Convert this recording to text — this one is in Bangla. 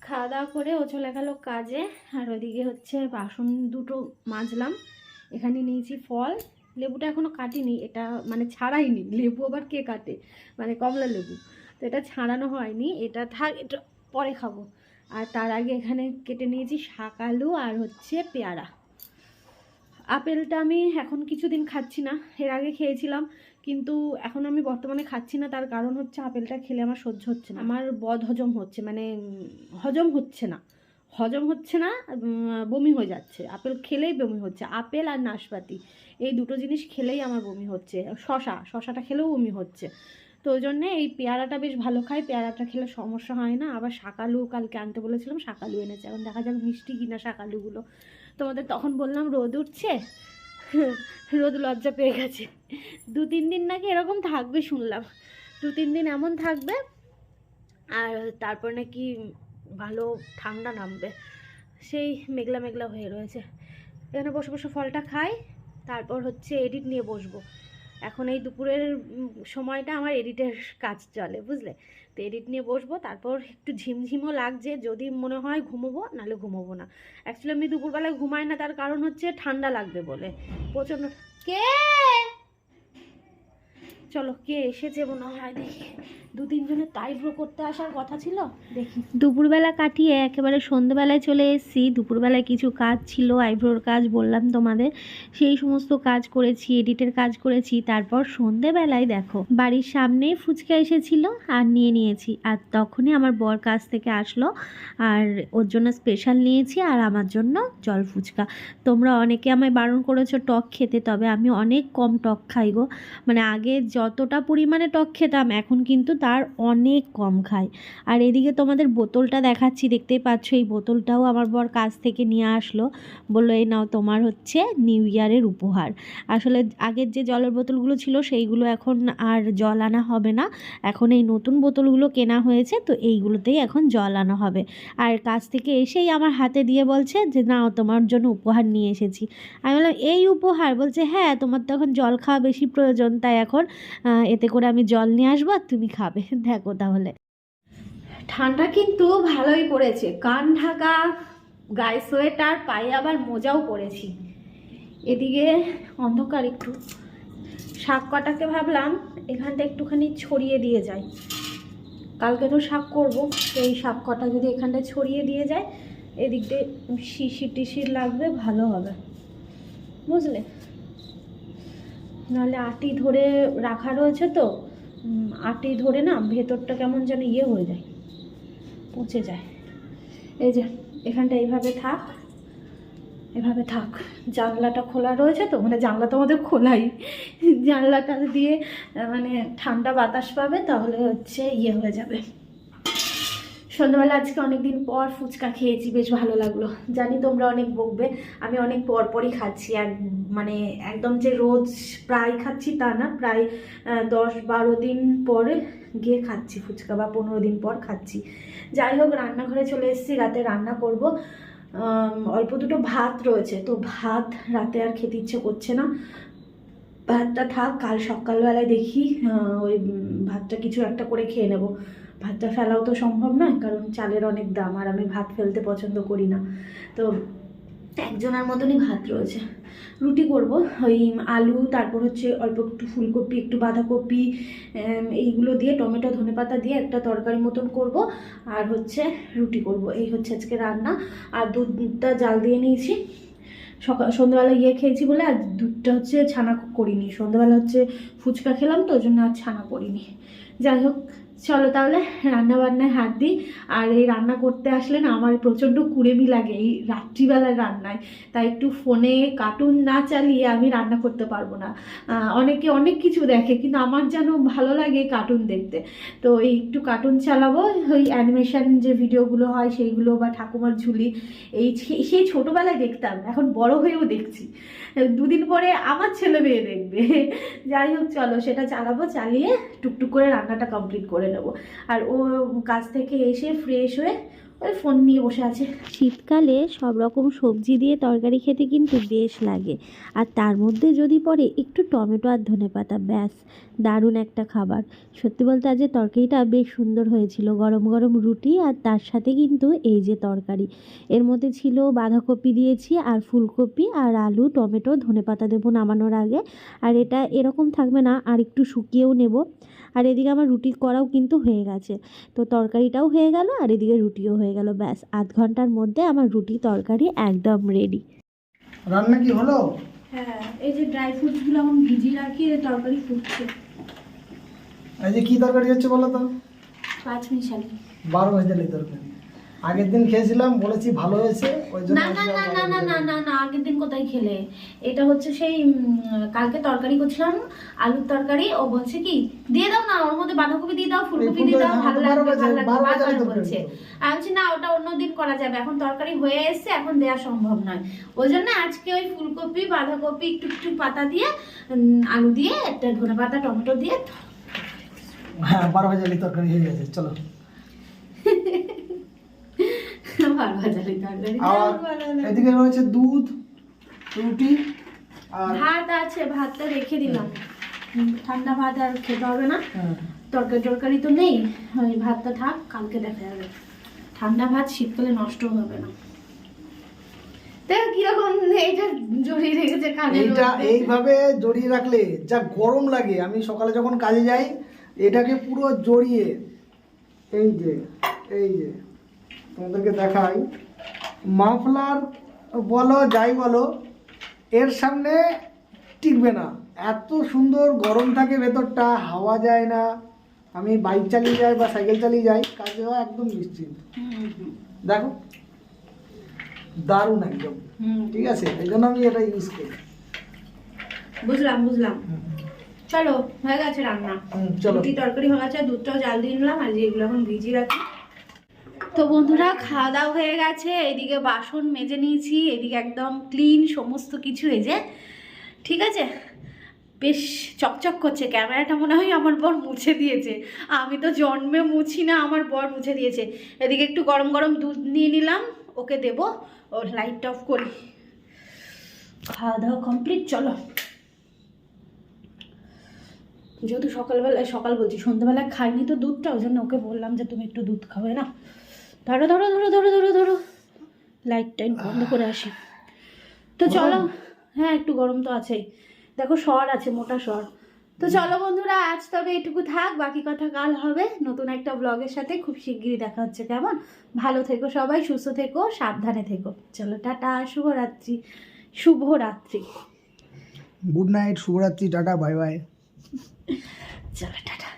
খাওয়া দাওয়া করে ও চলে গেল কাজে। আর ওদিকে হচ্ছে বাসন দুটো মাজলাম। এখানে নিয়েছি ফল, লেবুটা এখনও কাটিনি, এটা মানে ছাড়াইনি। লেবু আবার কে কাটে, মানে কমলা লেবু, তো এটা ছাড়ানো হয়নি। এটা থাক, এটা পরে খাবো। আর তার আগে এখানে কেটে নিয়েছি শাকালু আর হচ্ছে পেয়ারা। আপেলটা আমি এখন কিছুদিন খাচ্ছি না, এর আগে খেয়েছিলাম, কিন্তু এখন আমি বর্তমানে খাচ্ছি না। তার কারণ হচ্ছে আপেলটা খেলে আমার সহ্য হচ্ছে না, আমার বদ হজম হচ্ছে, মানে হজম হচ্ছে না, বমি হয়ে যাচ্ছে। আপেল খেলেই বমি হচ্ছে, আপেল আর নাশপাতি এই দুটো জিনিস খেলেই আমার বমি হচ্ছে। শশাটা খেলেও বমি হচ্ছে। তো ওই জন্যে এই পেয়ারাটা বেশ ভালো খাই, পেয়ারাটা খেলে সমস্যা হয় না। আবার শাকালু কালকে আনতে বলেছিলাম, শাকালু এনেছে। এখন দেখা যাক মিষ্টি কিনা শাকালুগুলো। তোমাদের তখন বললাম রোদ উঠছে, রোদ লজ্জা পেয়ে গেছে। 2-3 দিন নাকি এরকম থাকবে শুনলাম, 2-3 দিন এমন থাকবে, আর তারপর নাকি ভালো ঠান্ডা নামবে। সেই মেঘলা মেঘলা হয়ে রয়েছে। এখানে বসে বসে ফলটা খাই, তারপর হচ্ছে এডিট নিয়ে বসবো। এখন এই দুপুরের সময়টা আমার এডিটের কাজ চলে, বুঝলে। তো এডিট নিয়ে বসবো, তারপর একটু ঝিমঝিমও লাগছে, যদি মনে হয় ঘুমোবো, নাহলে ঘুমোবো না। অ্যাকচুয়ালি আমি দুপুরবেলায় ঘুমাই না, তার কারণ হচ্ছে ঠান্ডা লাগবে বলে প্রচণ্ড। কে চলো, কে এসেছে মনে হয়, দেখি। 2-3 জনের আইব্রো করতে আসার কথা ছিল, দেখি। দুপুরবেলা কাটিয়ে একেবারে সন্ধ্যেবেলায় চলে এসেছি। দুপুরবেলায় কিছু কাজ ছিল, আইব্রোর কাজ বললাম তোমাদের, সেই সমস্ত কাজ করেছি, এডিটের কাজ করেছি। তারপর সন্ধ্যেবেলায় দেখো বাড়ির সামনেই ফুচকা এসেছিল, আর নিয়ে নিয়েছি। আর তখনই আমার বর কাছ থেকে আসলো, আর ওর জন্য স্পেশাল নিয়েছি, আর আমার জন্য জল ফুচকা। তোমরা অনেকে আমায় বারণ করেছো টক খেতে, তবে আমি অনেক কম টক খাই গো। মানে আগে যতটা পরিমাণে টক খেতাম, এখন কিন্তু তার অনেক কম খাই। আর এদিকে তোমাদের বোতলটা দেখাচ্ছি, দেখতেই পাচ্ছ। এই বোতলটাও আমার বর কাছ থেকে নিয়ে আসলো, বললো এই নাও তোমার হচ্ছে নিউ ইয়ারের উপহার। আসলে আগের যে জলের বোতলগুলো ছিল সেইগুলো এখন আর জল আনা হবে না, এখন এই নতুন বোতলগুলো কেনা হয়েছে, তো এইগুলোতেই এখন জল আনা হবে। আর কাছ থেকে এসেই আমার হাতে দিয়ে বলছে যে নাও তোমার জন্য উপহার নিয়ে এসেছি। আমি বললাম এই উপহার? বলছে হ্যাঁ, তোমার তো এখন জল খাওয়া বেশি প্রয়োজন, তাই এখন এতে করে আমি জল নিয়ে আসবো আর তুমি খাবে। দেখো তাহলে, ঠান্ডা কিন্তু ভালোই পড়েছে। কান ঢাকা, গায়ে সোয়েটার, পায়ে আবার মোজাও পরেছি। এদিকে অন্ধকার একটু, শাক কাটাকে ভাবলাম এখানটা একটুখানি ছড়িয়ে দিয়ে যাই। কালকে তো শাক করবো, এই শাক কটা যদি এখানটায় ছড়িয়ে দিয়ে যায়, এদিক দিয়ে শিশির টিশির লাগবে, ভালো হবে, বুঝলে। নাহলে আটি ধরে রাখা রয়েছে, তো আটি ধরে না ভেতরটা কেমন যেন ইয়ে হয়ে যায়, পচে যায়। এই যে এখানটা এইভাবে থাক, এভাবে থাক। জানলাটা খোলা রয়েছে, তো মানে জানলা তো আমাদের খোলাই, জানলাটা দিয়ে মানে ঠান্ডা বাতাস পাবে, তাহলে হচ্ছে ইয়ে হয়ে যাবে। সন্ধ্যাবেলা আজকে অনেকদিন পর ফুচকা খেয়েছি, বেশ ভালো লাগলো। জানি তোমরা অনেক বকবে, আমি অনেক পরই খাচ্ছি। মানে একদম যে রোজ প্রায় খাচ্ছি তা না, প্রায় 10-12 দিন পরে গিয়ে খাচ্ছি ফুচকা, বা 15 দিন পর খাচ্ছি। যাই হোক, রান্নাঘরে চলে এসেছি, রাতে রান্না করব। অল্প দুটো ভাত রয়েছে, তো ভাত রাতে আর খেতে ইচ্ছে করছে না, ভাতটা থাক, কাল সকালবেলায় দেখি ওই ভাতটা কিছু একটা করে খেয়ে নেব। ভাতটা ফেলাও তো সম্ভব নয়, কারণ চালের অনেক দাম, আর আমি ভাত ফেলতে পছন্দ করি না। তো একজনের মতনই ভাত রয়েছে। রুটি করব, ওই আলু, তারপর হচ্ছে অল্প একটু ফুলকপি, একটু বাঁধাকপি, এইগুলো দিয়ে টমেটো ধনেপাতা দিয়ে একটা তরকারি মতন করব, আর হচ্ছে রুটি করব। এই হচ্ছে আজকে রান্না। আর দুধটা জাল দিয়ে নিয়েছি, সন্ধ্যাবেলা ইয়ে খেয়েছি বলে, আর দুধটা হচ্ছে ছানা করিনি। সন্ধ্যাবেলা হচ্ছে ফুচকা খেলাম, তো ওই জন্য আর ছানা করিনি। যাই হোক, চলো তাহলে রান্না বান্নায় হাত দিই। আর এই রান্না করতে আসলে না আমার প্রচণ্ড কুড়েমি লাগে এই রাত্রিবেলার রান্নায়, তাই একটু ফোনে কার্টুন না চালিয়ে আমি রান্না করতে পারবো না। অনেকে অনেক কিছু দেখে, কিন্তু আমার যেন ভালো লাগে কার্টুন দেখতে। তো এই একটু কার্টুন চালাবো, ওই অ্যানিমেশন যে ভিডিওগুলো হয় সেইগুলো, বা ঠাকুমার ঝুলি, সেই ছোটোবেলায় দেখতাম, এখন বড় হয়েও দেখছি। 2 দিন পরে আমার ছেলে মেয়ে দেখবে। যাই হোক, চলো সেটা চালাবো, চালিয়ে টুকটুক করে রান্নাটা কমপ্লিট করে নেবো। আর ও কাজ থেকে এসে ফ্রেশ হয়ে ওই ফোন নিয়ে বসে আছে। শীতকালে সব রকম সবজি দিয়ে তরকারি খেতে কিন্তু বেশ লাগে, আর তার মধ্যে যদি পড়ে একটু টমেটো আর ধনেপাতা, ব্যাস দারুণ একটা খাবার। সত্যি বলতে আজ যে তরকারিটা বেশ সুন্দর হয়েছিল, গরম গরম রুটি আর তার সাথে কিন্তু এই যে তরকারি, এর মধ্যে ছিল বাঁধাকপি দিয়েছি আর ফুলকপি আর আলু, টমেটো, ধনেপাতা দেবো নামানোর আগে। আর এটা এরকম থাকবে না, আর একটু শুকিয়েও নেব। আর এদিকে আমার রুটি করাও কিন্তু হয়ে গেছে, তো তরকারিটাও হয়ে গেল আর এদিকে রুটিও হয়ে গেল, ব্যাস আধ ঘন্টার মধ্যে আমার রুটি তরকারি একদম রেডি। রান্না কি হলো? হ্যাঁ, এই যে ড্রাই ফ্রুটসগুলো এখন ভিজিয়ে রাখি, এর তরকারি ফুটছে। এই যে কি তরকারি হচ্ছে বলো তো? পাঁচমিশালি। 12 ভেজালি তরকারি। আগের দিন খেয়েছিলাম, বলেছি ভালো হয়েছে, ওই জন্য না না না না না না না না, আগের দিন কোথায় খেলে? এটা হচ্ছে সেই কালকে তরকারি করছিলাম, আলুর তরকারি। ও বলছে কি দিয়ে দাও না, ওর মধ্যে বাঁধাকপি দিয়ে দাও, ফুলকপি দিয়ে দাও, ভালো লাগবে ভালো লাগবে বারবার বলছে। আমি বলছি না, ওটা অন্যদিন করা যাবে, এখন তরকারি হয়ে এসছে, এখন দেওয়া সম্ভব নয়। ওই জন্য আজকে ওই ফুলকপি বাঁধাকপি একটু একটু পাতা দিয়ে, আলু দিয়ে, একটা ধনেপাতা টমেটো দিয়ে। হ্যাঁ, 12 ভেজালি তরকারি হয়ে গেছে, চলো। আর এদিকে রয়েছে দুধ, রুটি আর ভাত আছে, ভাতটা রেখে দিলাম। ঠান্ডা ভাত আর খেতে হবে না, তরকারি টরকারি তো নেই, ওই ভাতটা থাক, কালকে দেখা যাবে। ঠান্ডা ভাত শীতকালে নষ্ট হবে না। দেখ কিরকম এইটা জড়িয়ে রেখেছে কানে। এইটা এইভাবে জড়িয়ে রাখলে যা গরম লাগে, আমি সকালে যখন কাজে যাই এটাকে পুরো জড়িয়ে, এই যে তোমাদেরকে দেখাই, মাফলার বলো যাই বলো, এর সামনে টিকবে না, এত সুন্দর গরম থাকে ভেতরটা, হাওয়া যায় না। আমি বাইক চালিয়ে যাই বা সাইকেল চালিয়ে যাই, কাজে হওয়া একদম নিশ্চিন্ত। দেখো দারুণ একদম, ঠিক আছে, এই জন্য আমি এটা ইউজ করি। বুঝলাম বুঝলাম। চলো, হয়ে গেছে রান্না, চলো। রুটি তরকারি হয়ে গেছে, দুধটাও জাল দিয়ে নিলাম, আর যেগুলো এখন ভিজিয়ে রাখি। তো বন্ধুরা, খাওয়া দাওয়া হয়ে গেছে, এদিকে বাসন মেজে নিয়েছি, এদিকে একদম ক্লিন সমস্ত কিছু, এই যে ঠিক আছে, বেশ চকচক করছে। ক্যামেরাটা মনে হয় আমার বর মুছে দিয়েছে, আমি তো জন্মে মুছি না, আমার বর মুছে দিয়েছে। এদিকে একটু গরম গরম দুধ নিয়ে নিলাম, ওকে দেবো। ও লাইটটা অফ করি। খাওয়া দাওয়া কমপ্লিট, চলো। যেহেতু সকাল বলছি, সন্ধ্যাবেলায় খাইনি তো দুধটা, ওই জন্য ওকে বললাম যে তুমি একটু দুধ খাবে না। ধরো ধরো ধরো ধরো ধরো ধরো, লাইট টাইট বন্ধ করে আসি। তো চলো, হ্যাঁ একটু গরম তো আছেই, দেখো স্বর আছে, মোটা স্বর। তো চলো বন্ধুরা, আজ তবে এটুকু থাক, বাকি কথা কাল হবে নতুন একটা ব্লগের সাথে। খুব শিগগিরই দেখা হচ্ছে, কেমন? ভালো থেকো সবাই, সুস্থ থেকো, সাবধানে থেকো। চলো টাটা, শুভরাত্রি। শুভরাত্রি, গুড নাইট, শুভরাত্রি, টাটা, বাই বাই। চলো টাটা।